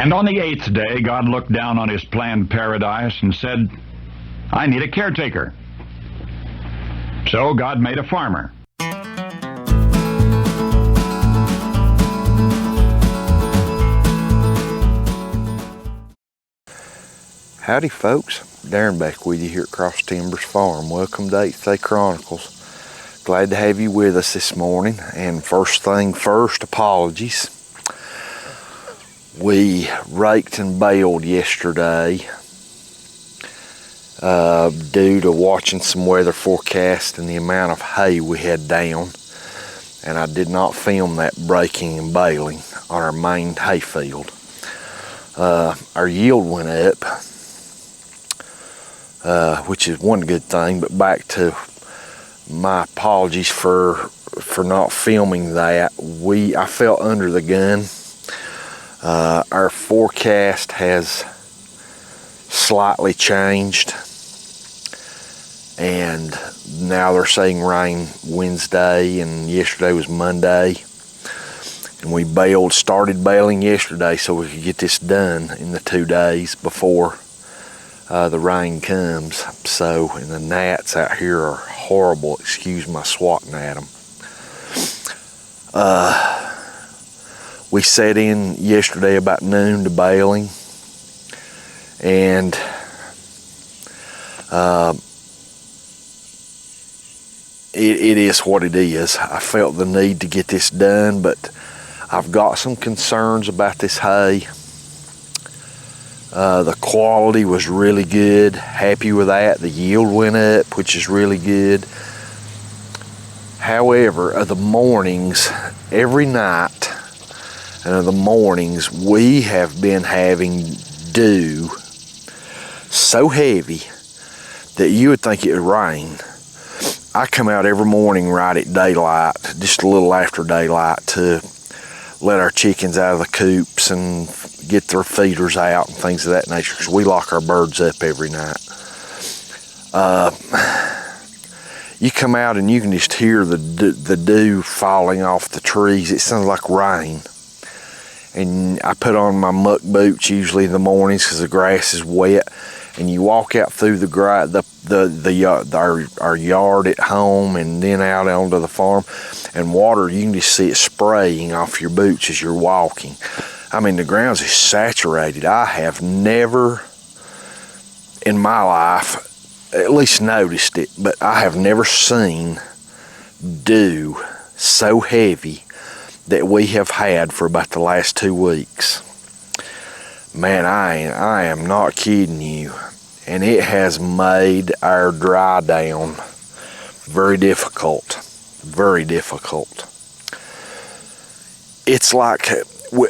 And on the 8th day, God looked down on his planned paradise and said, I need a caretaker. So God made a farmer. Howdy folks, Darren back with you here at Cross Timbers Farm. Welcome to 8th Day Chronicles. Glad to have you with us this morning. And first thing first, apologies. We raked and baled yesterday due to watching some weather forecast and the amount of hay we had down. And I did not film that breaking and baling on our main hay field. Our yield went up, which is one good thing, but back to my apologies for not filming that. I felt under the gun. Our forecast has slightly changed, and now they're saying rain Wednesday, and yesterday was Monday. And we started baling yesterday so we could get this done in the 2 days before the rain comes. So, and the gnats out here are horrible. Excuse my swatting at them. We set in yesterday about noon to baling, and it is what it is. I felt the need to get this done, but I've got some concerns about this hay. The quality was really good, happy with that. The yield went up, which is really good. However, the mornings, every night, and the mornings, we have been having dew so heavy that you would think it would rain. I come out every morning right at daylight, just a little after daylight, to let our chickens out of the coops and get their feeders out and things of that nature, because we lock our birds up every night. You come out and you can just hear the dew falling off the trees. It sounds like rain. And I put on my muck boots usually in the mornings because the grass is wet. And you walk out through our yard at home and then out onto the farm, and water, you can just see it spraying off your boots as you're walking. I mean, the ground is saturated. I have never in my life at least noticed it, but I have never seen dew so heavy that we have had for about the last 2 weeks. Man, I am not kidding you. And it has made our dry down very difficult. Very difficult. It's like,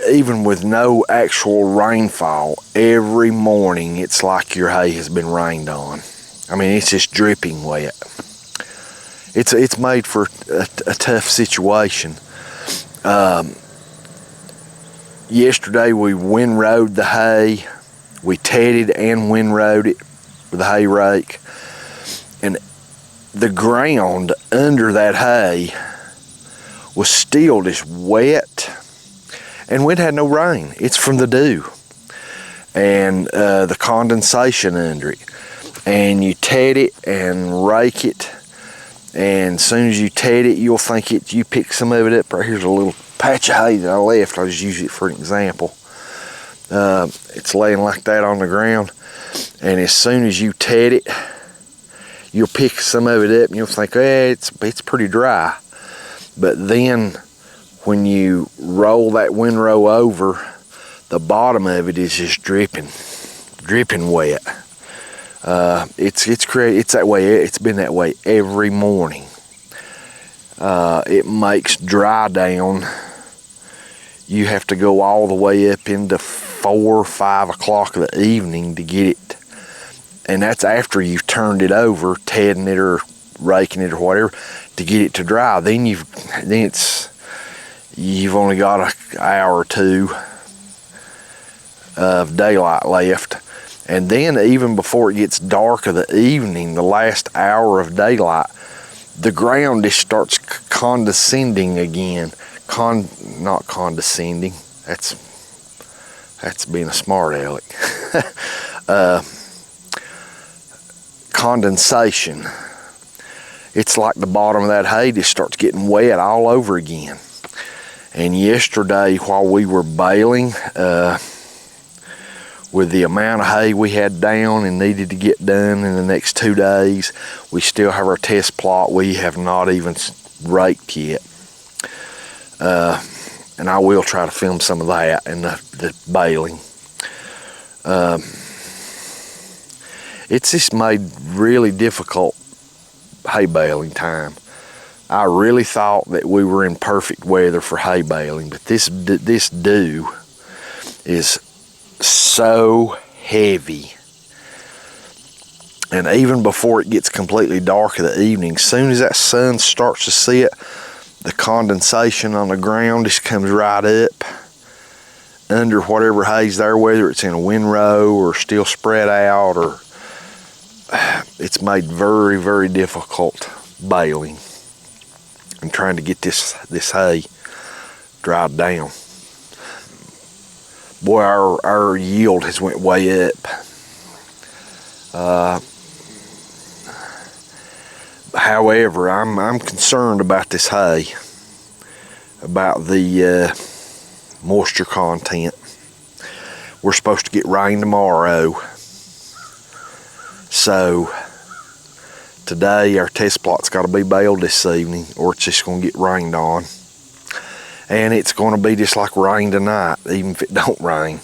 even with no actual rainfall, every morning it's like your hay has been rained on. I mean, it's just dripping wet. It's made for a tough situation. Yesterday we windrowed the hay. We tedded and windrowed it with a hay rake. And the ground under that hay was still just wet, and we'd had no rain. It's from the dew and the condensation under it. And you ted it and rake it, and as soon as you ted it, you'll think you pick some of it up. Right here's a little patch of hay that I left. I'll just use it for an example. It's laying like that on the ground, and as soon as you ted it, you'll pick some of it up and you'll think, it's pretty dry. But then when you roll that windrow over, the bottom of it is just dripping wet. It's that way. It's been that way every morning. It makes dry down. You have to go all the way up into 4 or 5 o'clock of the evening to get it, and that's after you've turned it over, tedding it or raking it or whatever, to get it to dry. Then you've only got an hour or 2 of daylight left. And then even before it gets dark of the evening, the last hour of daylight, the ground just starts condescending again. Not condescending. That's That's being a smart aleck. Condensation. It's like the bottom of that hay just starts getting wet all over again. And yesterday while we were baling, with the amount of hay we had down and needed to get done in the next 2 days, we still have our test plot we have not even raked yet. And I will try to film some of that in the baling. It's just made really difficult hay baling time. I really thought that we were in perfect weather for hay baling, but this dew is so heavy. And even before it gets completely dark in the evening, as soon as that sun starts to set, the condensation on the ground just comes right up under whatever hay's there, whether it's in a windrow or still spread out, or it's made very, very difficult baling and trying to get this hay dried down. Boy, our yield has went way up. However, I'm concerned about this hay, about the moisture content. We're supposed to get rain tomorrow. So today our test plot's got to be baled this evening, or it's just going to get rained on. And it's going to be just like rain tonight, even if it don't rain.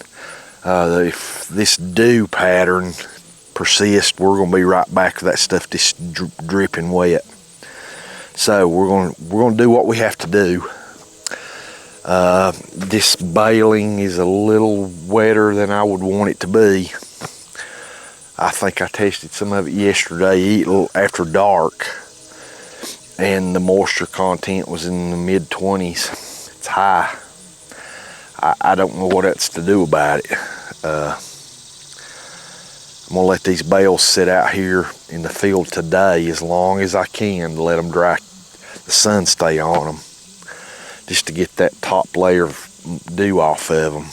If this dew pattern persists, we're going to be right back to that stuff just dripping wet. So we're going to do what we have to do. This baling is a little wetter than I would want it to be. I think I tested some of it yesterday after dark, and the moisture content was in the mid-20s. It's high. I don't know what else to do about it. I'm gonna let these bales sit out here in the field today as long as I can to let them dry, the sun stay on them, just to get that top layer of dew off of them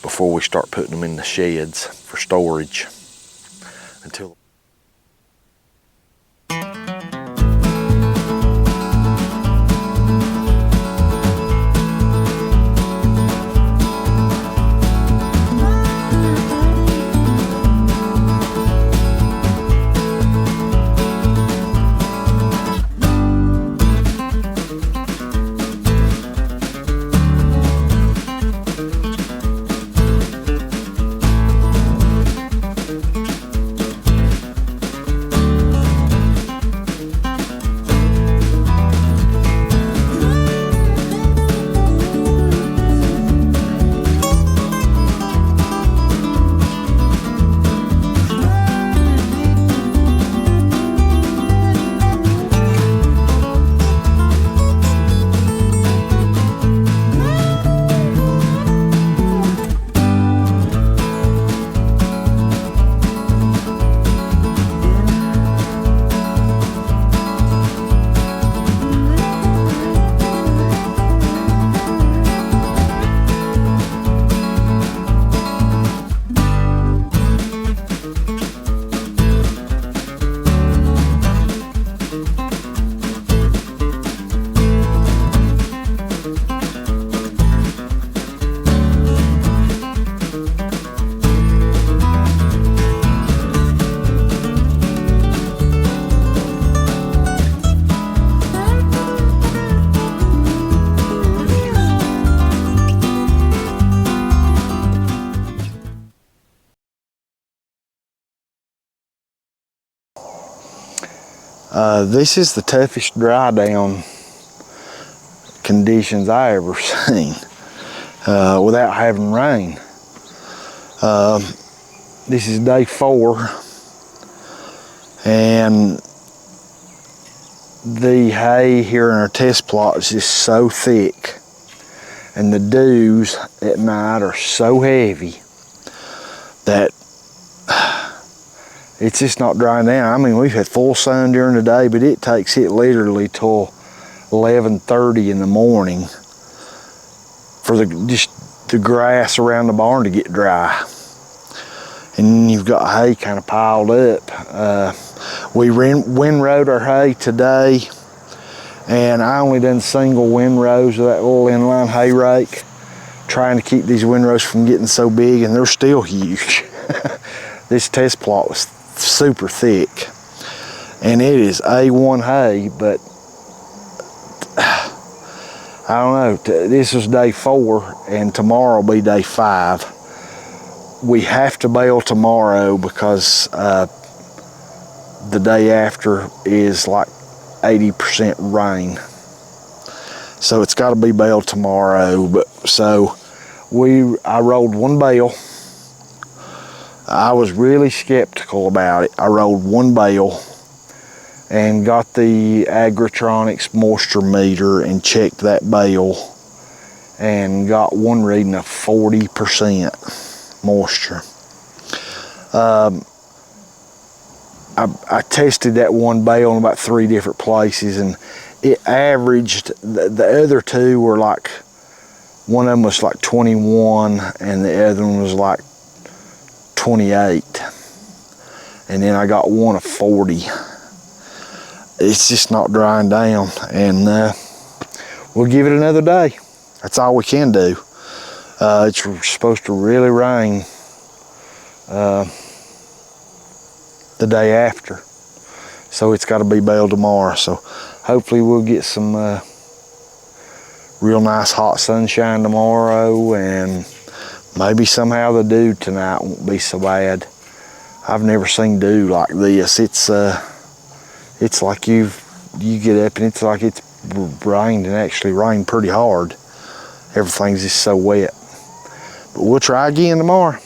before we start putting them in the sheds for storage. Until this is the toughest dry down conditions I ever seen without having rain. This is day 4, and the hay here in our test plot is just so thick, and the dews at night are so heavy that it's just not drying down. I mean, we've had full sun during the day, but it takes it literally till 11:30 in the morning for the the grass around the barn to get dry. And you've got hay kind of piled up. We windrowed our hay today, and I only done single windrows of that little inline hay rake, trying to keep these windrows from getting so big, and they're still huge. This test plot was super thick, and it is A1 hay, but I don't know, this is day 4, and tomorrow will be day 5. We have to bale tomorrow because the day after is like 80% rain. So it's got to be baled tomorrow. But so I rolled one bale. I was really skeptical about it. I rolled one bale and got the Agritronics moisture meter and checked that bale and got one reading of 40% moisture. I tested that one bale in about 3 different places, and it averaged, the other 2 were like, one of them was like 21 and the other one was like 28. And then I got one of 40. It's just not drying down, and we'll give it another day. That's all we can do. It's supposed to really rain the day after, so it's got to be baled tomorrow. So hopefully we'll get some real nice hot sunshine tomorrow, and maybe somehow the dew tonight won't be so bad. I've never seen dew like this. It's like you get up and it's like it's rained, and actually rained pretty hard. Everything's just so wet. But we'll try again tomorrow.